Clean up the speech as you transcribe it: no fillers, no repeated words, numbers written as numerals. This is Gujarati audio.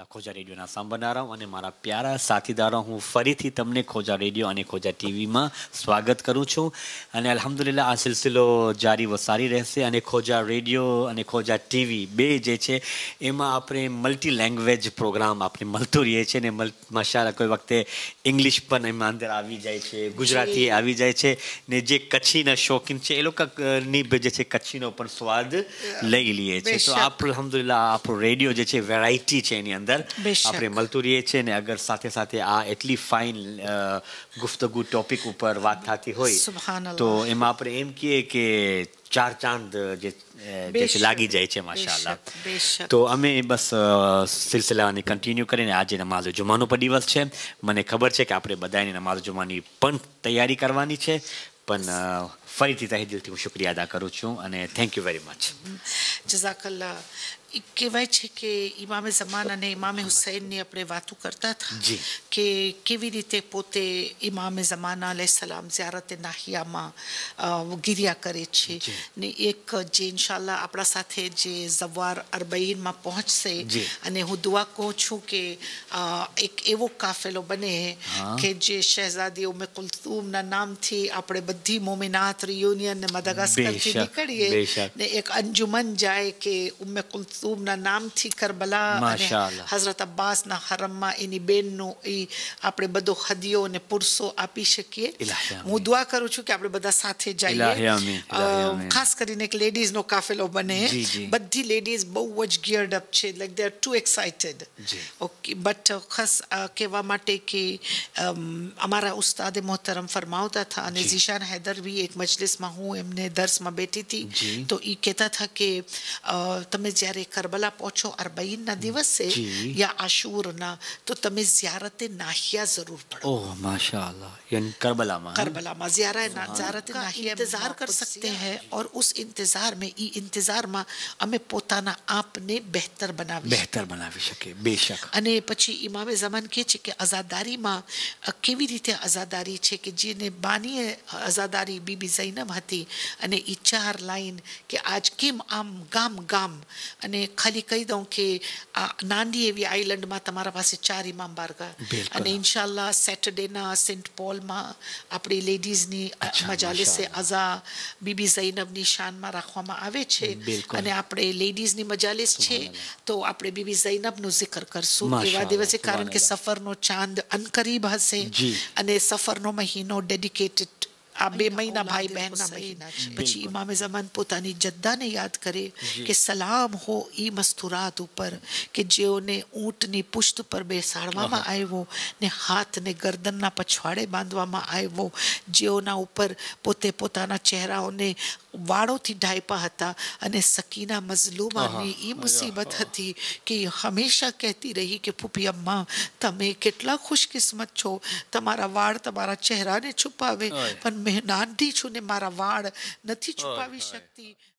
વાલા ખોજા રેડિયોના સાંભળનારાઓ અને મારા પ્યારા સાથીદારો, હું ફરીથી તમને ખોજા રેડિયો અને ખોજા ટીવીમાં સ્વાગત કરું છું. અને અલ્હમ્દુલિલ્લાહ આ સિલસિલો જારી વસારી રહેશે. અને ખોજા રેડિયો અને ખોજા ટીવી બે જે છે એમાં આપણે મલ્ટી લેંગ્વેજ પ્રોગ્રામ આપણે મળતું રહીએ છીએ. ને માશાઅલ્લાહ કોઈ વખતે ઇંગ્લિશ પણ એમાં અંદર આવી જાય છે, ગુજરાતી આવી જાય છે. ને જે કચ્છીના શોખીન છે એ લોકોની જે છે કચ્છીનો પણ સ્વાદ લઈ લઈએ છીએ. તો અલ્હમ્દુલિલ્લાહ આપણો રેડિયો જે છે વેરાયટી છે એની અંદર આપણે મળતું રહીએ છીએ. ને અગર સાથે સાથે આ એટલી ફાઇન ગુફ્તગુ ટોપિક ઉપર વાત થતી હોય તો એમાં આપણે એમ કહીએ કે ચાર ચાંદ જે લાગી જાય છે માશાઅલ્લાહ. તો અમે બસ સિલસિલાને કન્ટિન્યુ કરીને આજે નમાઝ જુમાનો પર દિવસ છે. મને ખબર છે કે આપણે બધાની નમાઝ જુમાની પણ તૈયારી કરવાની છે. પણ ફરીથી તહે દિલથી હું શુક્રિયા અદા કરું છું અને થેન્ક યુ વેરી મચ. જઝાકલ્લા. કહેવાય છે કે ઇમામે ઝમાન અને ઇમામે હુસૈનની આપણે વાતો કરતા હતા કે કેવી રીતે પોતે ઇમામે ઝમાન અલૈહિસ્સલામ ઝિયારતે નાહિયામાં ગિર્યા કરે છે. ને એક જે ઇન્શાલ્લાહ આપણા સાથે જે ઝવાર અરબઈનમાં પહોંચશે અને હું દુઆ કહું છું કે એક એવો કાફેલો બને કે જે શહેઝાદી ઉમ્મે કુલથૂમના નામથી આપણે બધી મોમિનાત રિયુનિયન ને મદાગાસ્કરથી નીકળીએ ને એક અંજુમન જાય કે ઉમ્મે કુલથૂમના નામથી કરબલા અને હઝરત અબ્બાસના હરમમાં એની બેનનું એ આપણે બધો હદિયો ને પુરસો આપી શકીએ. હું દુઆ કરું છું કે આપણે બધા સાથે જઈએ. ખાસ કરીને એક લેડીઝનો કાફેલો બને. બધી લેડીઝ બહુ જ ગિયર્ડ અપ છે, like they are too excited. Okay, but ખાસ કહેવા માટે કે અમારા ઉસ્તાદે મોહતરમ ફરમાવતા હતા અને ઝીશાન હૈદર બી એક મજલિસમાં હું એમને દર્સમાં બેઠી હતી તો એ કહેતા હતા કે તમે જ્યારે કરબલા પહોંચો અરબઈનના દિવસે યા આશુરના તો તમે ઝિયારતે નાહિયા જરૂર પढ़ो. ओह माशाअल्लाह. यानी करबला ज़ियारत नाहिया इंतजार कर सकते हैं और उस इंतजार में इंतजार में અમે પોતાના આપને બહેતર બનાવી શકીએ. બેશક. અને પછી ઇમામે ઝમાન કહે છે કે આઝાદારીમાં કેવી રીતે આઝાદારી છે કે જેને બાનીએ આઝાદારી બીબી ઝૈનબ હતી અને એ ચાર લાઈન કે આજ કેમ આમ ગામ ગામ અને ખાલી કહી દઉં કે આ નાની એવી આઇલેન્ડમાં તમારા પાસે 4 ઇમામ બારગાહ અને ઇન્શાલ્લાહ સેટરડેના સેન્ટ પોલમાં આપણી લેડીઝની મજાલિસે અઝા બીબી ઝૈનબની શાનમાં રાખવામાં આવે છે. અને આપણે લેડીઝની મજાલિસ છે તો આપણે બીબી ઝૈનબનું જિકર કરશું એવા દિવસે, કારણ કે સફરનો ચાંદ અનકરીબ હશે અને સફરનો મહિનો ડેડિકેટેડ આ 2 મહિના ભાઈ બહેનના મહિના છે. પછી ઇમામે ઝમાન પોતાની જદ્દાને યાદ કરે કે સલામ હો ઈ મસ્તુરાત ઉપર કે જેઓને ઊંટની પુષ્ટ પર બેસાડવામાં આવ્યો ને હાથને ગરદનના પછવાડે બાંધવામાં આવ્યો, જેઓના ઉપર પોતે પોતાના ચહેરાઓને વાળોથી ઢાંપ્યા હતા અને સકીના મઝલૂમાની એ મુસીબત હતી કે હંમેશા કહેતી રહી કે ફૂફી અમ્મા તમે કેટલા ખુશકિસ્મત છો, તમારા વાળ તમારા ચહેરાને છુપાવે પણ મેં નાની છું ને મારા વાળ નથી છુપાવી શકતી.